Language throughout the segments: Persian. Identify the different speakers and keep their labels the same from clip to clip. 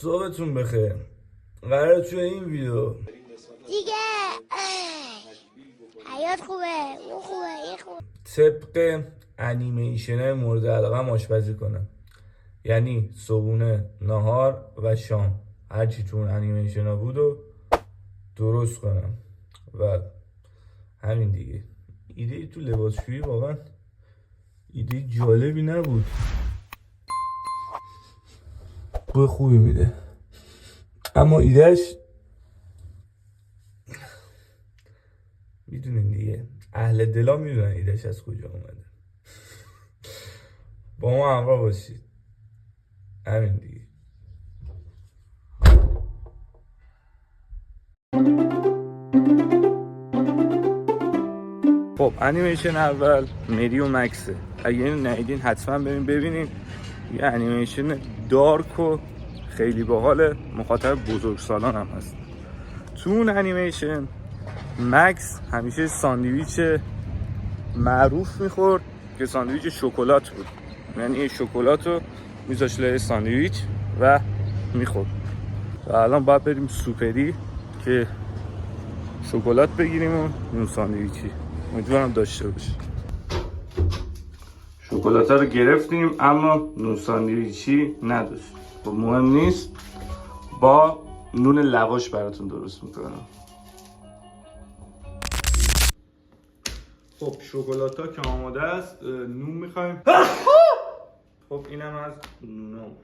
Speaker 1: صبحتون بخیر. قراره توی این ویدیو
Speaker 2: دیگه حیات خوبه، اون خوبه، این خوبه،
Speaker 1: طبق انیمیشن مورد علاقه آشپزی کنم. یعنی صبحونه، نهار و شام، هرچی تو اون انیمیشن ها بود و درست کنم. و همین دیگه. ایده تو لباسشویی واقعا ایده جالبی نبود، بوی خوبی میده، اما ایدهش میدونین دیگه، اهل دلا میدونن ایدهش از کجا اومده. با ما همراه باشید. همین دیگه. خب انیمیشن اول مری و مکسه. اگه اینو ندیدین حتما ببینین. یه انیمیشن دارک و خیلی باحال، مخاطب بزرگسالان هم هست. تو اون انیمیشن مکس همیشه ساندویچ معروف میخورد که ساندویچ شکلات بود. یعنی یه شکلات رو میذاشت لای ساندویچ و میخورد. و الان باید بریم سوپری که شکلات بگیریم و نون ساندویچی. امیدوارم داشته باشیم. شکلات رو گرفتیم اما نون ساندویچی نداشت. خب مهم نیست، با نون لواش براتون درست میکنم. خب شکلات ها که آماده است. نون میخوایم. خب اینم از نون.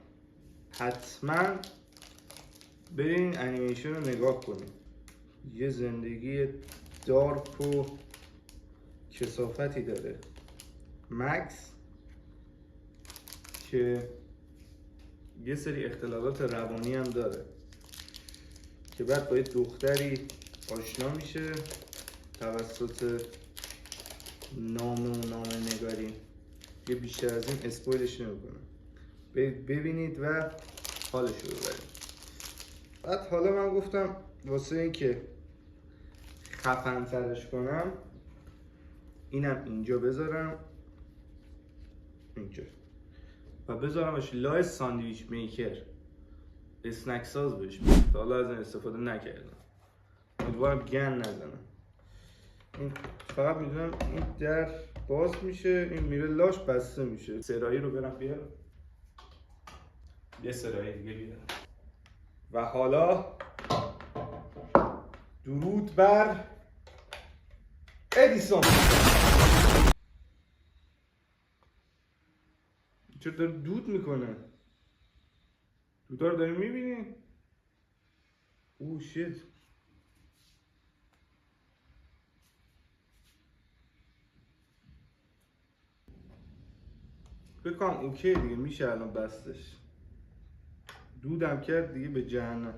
Speaker 1: حتما برین انیمیشن رو نگاه کنیم. یه زندگی دارک و کثافتی داره مکس که یه سری اختلالات روانی هم داره که بعد با یه دختری آشنا میشه توسط نامه نگاری. یه بیشتر از این اسپویلش نمیکنم، ببینید و حالش رو ببرید. بعد حالا من گفتم واسه این که خفن ترش کنم اینم اینجا بذارم، اینجا، و بذارمش لای ساندویچ میکر، اسنک ساز بهش میگن. تا حالا از این استفاده نکردم، امیدوارم گن نزنم. این فقط میدونم این در باز میشه، این میره لاش بسته میشه. سرایی رو برم بیارم، یه سرایی دیگه بیارم. و حالا درود بر ادیسون. چرا داره دود میکنه؟ دودا رو داریم میبینی؟ اوه شیت. بکنم اوکی دیگه، میشه الان بستش. دودم کرد دیگه به جهنم.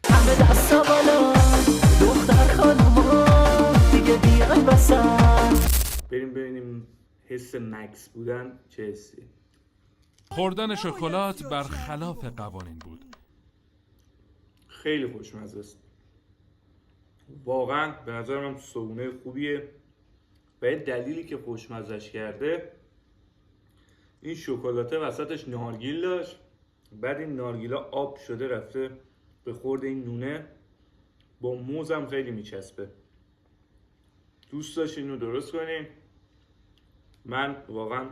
Speaker 3: همه دستا بالا دختر خانوما دیگه بیان بسن.
Speaker 1: بریم ببینیم حس مکس بودن چه حسی.
Speaker 4: خوردن شکلات برخلاف قوانین بود.
Speaker 1: خیلی خوشمزه است. واقعا به نظر من صبحونه خوبیه و یه دلیلی که خوشمزهش کرده این شکلاته وسطش نارگیل داشت، بعد این نارگیلا آب شده رفته به خورد این نونه، با موزم خیلی میچسبه. دوست داشت اینو درست کنین. من واقعا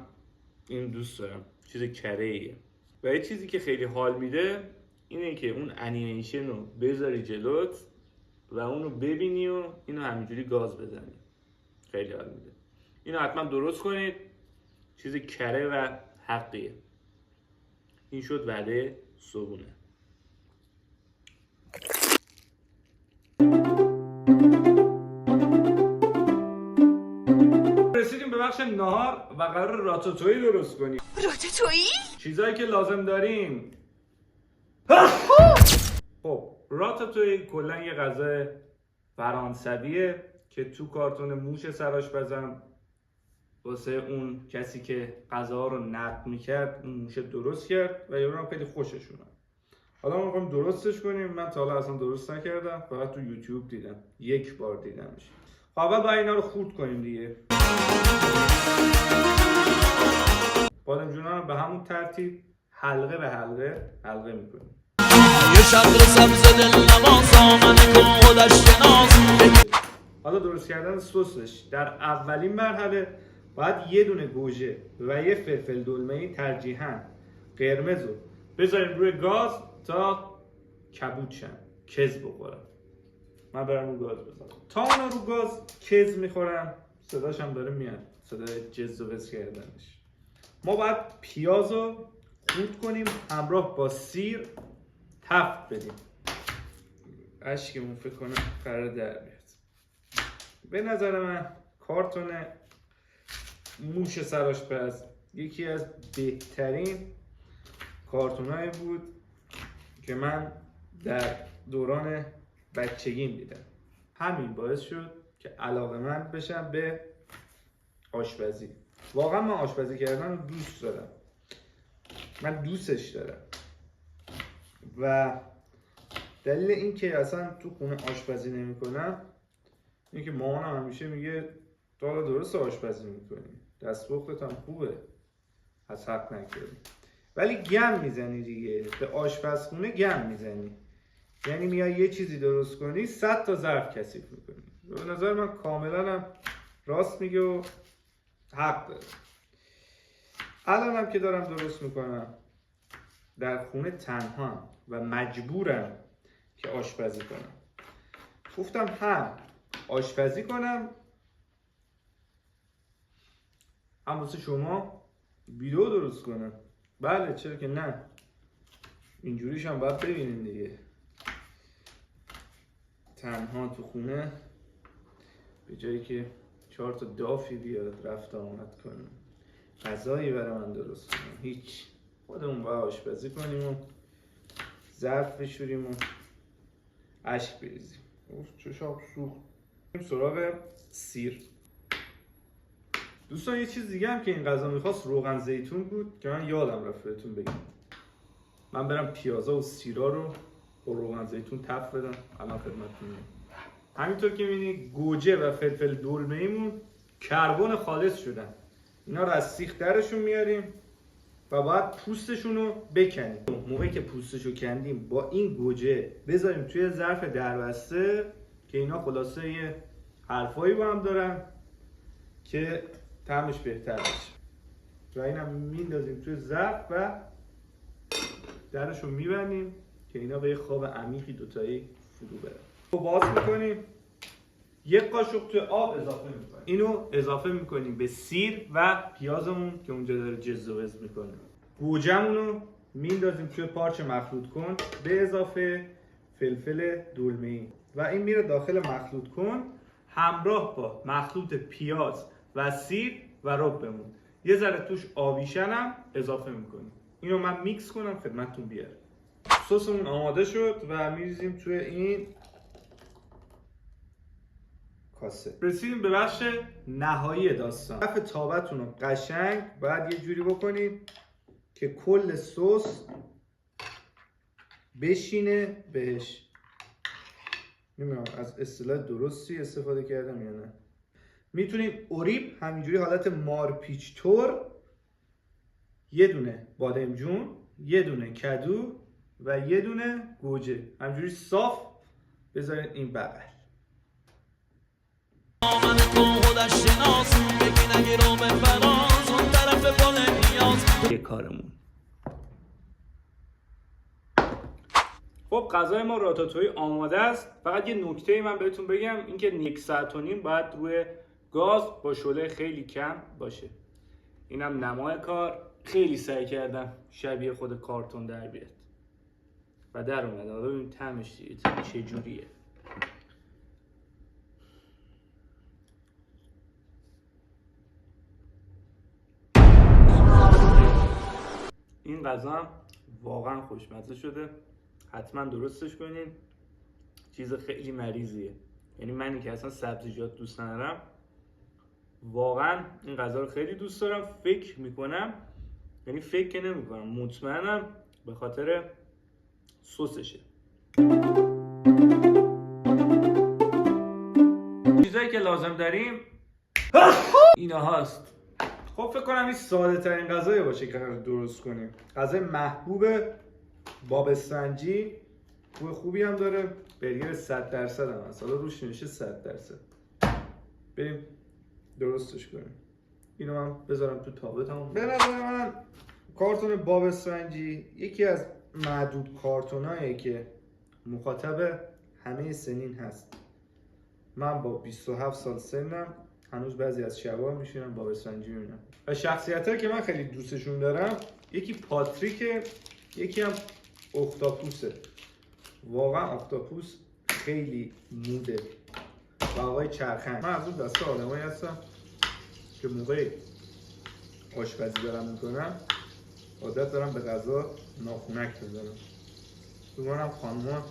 Speaker 1: این دوست دارم، چیز کره ایه. و یه چیزی که خیلی حال میده اینه که اون انیمیشن رو بذاری جلوت و اونو ببینی و اینو همینجوری گاز بزنی. خیلی حال میده. اینو حتما درست کنید، چیز کره و حقیه. این شد وعده صبحونه. رسیدیم به بخش نهار و قرار راتاتویی درست کنیم.
Speaker 2: راتاتویی؟
Speaker 1: چیزایی که لازم داریم. خب راتاتویی کلا یه غذا فرانسویه که تو کارتون موش سرآشپزم واسه اون کسی که غذا رو نقد میکرد اون موشه درست کرد و یارو هم خیلی خوشش اومد. حالا ما میخوایم درستش کنیم. من تا حالا اصلا درست نکردم، فقط تو یوتیوب دیدم، یک بار دیدمش. خب اول باید اینا رو خورد کنیم دیگه. بادمجونا رو به همون ترتیب حلقه به حلقه میکنیم.
Speaker 3: یه شب سبز دل نواز آمده کن خودش شناس.
Speaker 1: حالا درست کردن سسش، در اولین مرحله باید یه دونه گوجه و یه فلفل دلمه‌ای ترجیحاً قرمز رو بذاریم روی گاز تا کبود شن، کز بخورن. من برم رو گاز بذارم. تا اونا رو گاز کز میخورن، صداش هم داره میاد، صدای جز و وز کردنش. ما باید پیاز رو خورد کنیم همراه با سیر تفت بدیم. اشکمون فکر کنم قرار در بیاد. به نظر من کارتون موش سرآشپز یکی از بهترین کارتونایی بود که من در دوران بچگیم دیدم. همین باعث شد که علاقه‌مند بشم به آشپزی. واقعا من آشپزی کردن دوست دارم، من دوستش دارم و دلیل این که اصلا تو خونه آشپزی نمی کنم اینه که مامانم همیشه میگه تو حالا درست آشپزی میکنی، دستپختت هم خوبه، از حق نکردی، ولی گم میزنی دیگه، به آشپزخونه گم میزنی، یعنی میای یه چیزی درست کنی 100 تا ظرف کثیف میکنی. به نظر من کاملا هم راست میگه و حق داره. الان هم که دارم درست میکنم در خونه تنها و مجبورم که آشپزی کنم، گفتم هم آشپزی کنم هم واسه شما ویدیو درست کنم. بله چرا که نه، اینجوریش هم باید ببینین دیگه. تنها تو خونه به جایی که 4 تا دافی بیاد رفت آمد کنم، غذایی برای من درست کنم، هیچ، خودمون باید آشپزی کنیم و ظرف بشوریم و اشک بریزیم. چشام سوخت. سراغ سیر. دوستان یه چیز دیگه هم که این غذا میخواست روغن زیتون بود که من یادم رفت بهتون بگم. من برم پیازا و سیرا رو با روغن زیتون تفت بدم، الان خدمتتون میگم. همینطور که میبینید گوجه و فلفل دلمه‌ایمون کربن خالص شدن. اینا رو از سیخ درشون میاریم و باید پوستشون رو بکنیم. موقعی که پوستشو کندیم با این گوجه بذاریم توی ظرف دربسته که اینا خلاصه یه حرفایی با هم دارن که طعمش بهتر بشه و اینم میندازیم توی ظرف و درشو میبندیم که اینا به یه خواب عمیقی دوتایی فرو برن. باز میکنیم، یک قاشق توی آب اضافه میکنیم، اینو اضافه میکنیم به سیر و پیازمون که اونجا داره جز و وز میکنه. گوجه‌مون رو میندازیم توی پارچه مخلوط کن به اضافه فلفل دلمه‌ای و این میره داخل مخلوط کن همراه با مخلوط پیاز و سیر و ربمون. یه ذره توش آبیشن هم اضافه میکنیم. اینو من میکس کنم خدمتتون بیارم. سسمون آماده شد و میریزیم توی این کاسه. رسیدیم به بخش نهایی داستان. کف تابتون رو قشنگ باید یه جوری بکنید که کل سس بشینه بهش. نمیدونم از اصطلاح درستی استفاده کردم یا نه. میتونیم اوریب همینجوری حالت مارپیچ طور، یه دونه بادمجون، یه دونه کدو و یه دونه گوجه همینجوری صاف بذارید این بغل. یه کارمون. خب غذای ما راتاتوی آماده است. فقط یه نکته من بهتون بگم، اینکه 1.5 ساعت باید روی گاز با شعله خیلی کم باشه. اینم نمای کار. خیلی سعی کردم شبیه خود کارتون در بیاد و در اومد. حالا ببینیم طعمش چه جوریه. این غذا هم واقعا خوشمزه شده، حتما درستش کنین. چیز خیلی مریضیه، یعنی منی که اصلا سبزیجات دوست ندارم واقعا این غذا رو خیلی دوست دارم. فکر میکنم، یعنی فکر که نمیکنم، مطمئنم به خاطر سسشه. چیزایی که لازم داریم اینا هست: خب فکر کنم این ساده ترین غذایی باشه که قرار درست کنیم. غذای محبوب بابستانجی، بوی خوبی هم داره. برگر 100% هم هست، حالا روش نوشته 100%. بریم درستش کنیم. اینو من بذارم تو تابلتم. به نظر من کارتون بابستانجی یکی از معدود کارتوناییه که مخاطب همه سنین هست. من با 27 سال سنم هنوز بعضی از شبا میشینم بابستانجی میبینم. و شخصیتایی که من خیلی دوستشون دارم، یکی پاتریکه، یکی هم اختاپوسه. واقعا اختاپوس خیلی موده و آقای چرخنگ. من از اون دسته آدمایی هستم که موقع آشپزی دارم میکنم عادت دارم به غذا ناخونک بزنم. بگم خانوما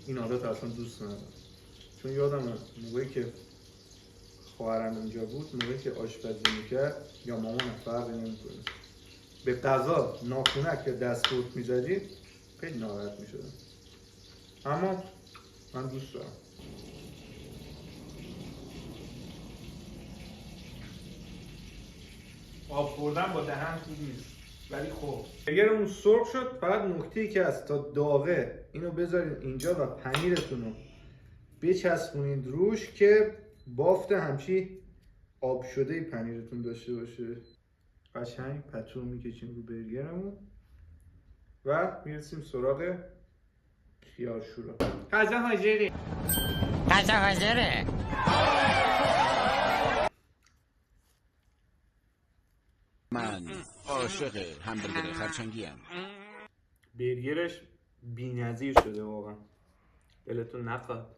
Speaker 1: این عادت اصلا دوست ندارم، چون یادم موقعی که خواهرم اینجا بود، موقعی که آشپزی میکرد یا مامانم فرقی نمیکنه، به غذا ناخونک یا دستپخت میزدی خیلی ناراحت میشدم. اما من دوست دارم. آب خوردن با دهن خوب نیست، ولی خب اگر اون سرخ شد، فقط نکته‌ای که از تا داغه اینو بذارید اینجا و پنیرتون رو بچسبونید روش که بافت همچی آب شده پنیرتون داشته باشه. قشنگ پتو میکشیم رو برگرمون و میرسیم سراغ خیار شورا. غذا حاضره.
Speaker 5: غذا حاضره.
Speaker 6: من عاشق همبرگر خرچنگی ام.
Speaker 1: برگرش بی‌نظیر شده واقعا. دلتون نخواد.